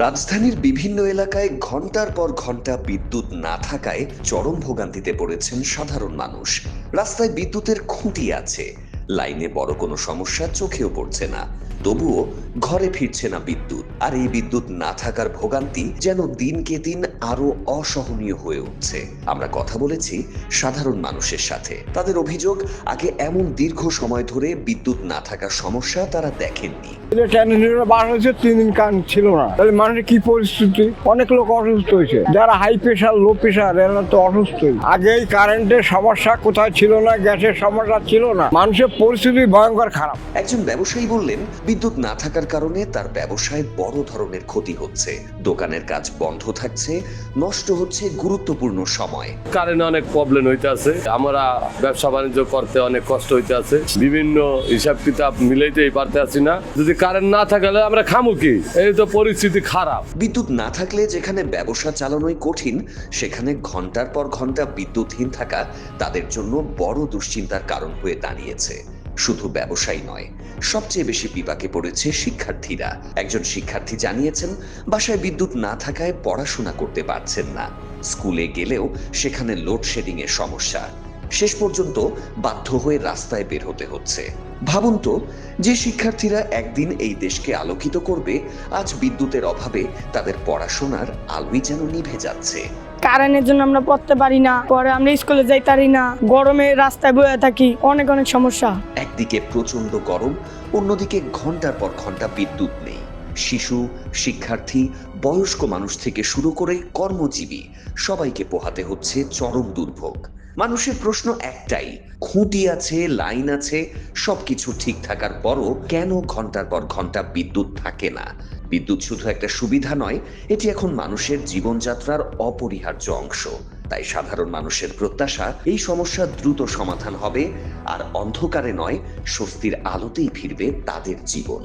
রাজধানীর বিভিন্ন এলাকায় ঘন্টার পর ঘন্টা বিদ্যুৎ না থাকায় চরম ভোগান্তিতে পড়েছেন সাধারণ মানুষ। রাস্তায় বিদ্যুতের খুঁটি আছে, লাইনে বড় কোনো সমস্যা চোখেও পড়ছে না, তবুও ঘরে ফিরছে না বিদ্যুৎ। আর এই বিদ্যুৎ না থাকার ভোগান্তি যেন দিনকে দিন আরো অসহনীয় হয়ে উঠছে। আমরা কথা বলেছি সাধারণ মানুষের সাথে। তাদের অভিযোগ, আগে এমন দীর্ঘ সময় ধরে বিদ্যুৎ না থাকার সমস্যা তারা দেখেননি। 3 দিন কারেন্ট ছিল না, তাহলে মানুষের কি পরিস্থিতি? অনেক লোক অসুস্থ হয়েছে, যারা হাই প্রেশার, লো প্রেশার, এরা তো অসুস্থই। আগে এই কারেন্টের সমস্যা কোথায় ছিল না, গ্যাসের সমস্যা ছিল না, মানুষের পরিস্থিতি ভয়ঙ্কর খারাপ। একজন ব্যবসায়ী বললেন, বিদ্যুৎ না থাকার কারণে তার ব্যবসায় বড় ধরনের ক্ষতি হচ্ছে। দোকানের কাজ বন্ধ থাকছে, নষ্ট হচ্ছে গুরুত্বপূর্ণ সময়। কারেন্ট অনেক প্রবলেম হইতে আছে, আমরা ব্যবসা বাণিজ্য করতে অনেক কষ্ট হইতে আছে, বিভিন্ন হিসাব কিতাব মিলাইতেই পারতে আছি না। যদি কারেন্ট না থাকলে আমরা খামু কি? এই তো পরিস্থিতি খারাপ। বিদ্যুৎ না থাকলে যেখানে ব্যবসা চালানোই কঠিন, সেখানে ঘন্টার পর ঘন্টা বিদ্যুৎহীন থাকা তাদের জন্য বড় দুশ্চিন্তার কারণ হয়ে দাঁড়িয়েছে। শুধু ব্যবসায়ী নয়, সবচেয়ে বেশি বিপাকে পড়েছে শিক্ষার্থীরা। একজন শিক্ষার্থী জানিয়েছেন, বাসায় বিদ্যুৎ না থাকায় পড়াশোনা করতে পারছেন না। স্কুলে গেলেও সেখানে লোডশেডিং এর সমস্যা। শেষ পর্যন্ত বাধ্য হয়ে রাস্তায় বের হতে হচ্ছে। ভাবুন তো, যে শিক্ষার্থীরা একদিন এই দেশকে আলোকিত করবে, আজ বিদ্যুতের অভাবে তাদের পড়াশোনার আলোই যেন নিভে যাচ্ছে। কারেন্টের জন্য আমরা পড়তে পারি না, পরে আমরা স্কুলে যাই পারি না, গরমে রাস্তায় বসে থাকি, অনেক সমস্যা। একদিকে প্রচন্ড গরম, অন্যদিকে ঘন্টার পর ঘন্টা বিদ্যুৎ নেই। শিশু, শিক্ষার্থী, বয়স্ক মানুষ থেকে শুরু করে কর্মজীবী সবাইকে পোহাতে হচ্ছে চরম দুর্ভোগ। মানুষের প্রশ্ন একটাই, খুঁটি আছে, লাইন আছে, সবকিছু ঠিক থাকার পরও কেন ঘন্টার পর ঘন্টা বিদ্যুৎ থাকে না? বিদ্যুৎ শুধু একটা সুবিধা নয়, এটি এখন মানুষের জীবনযাত্রার অপরিহার্য অংশ। তাই সাধারণ মানুষের প্রত্যাশা, এই সমস্যা দ্রুত সমাধান হবে, আর অন্ধকারে নয়, স্বস্তির আলোতেই ফিরবে তাদের জীবন।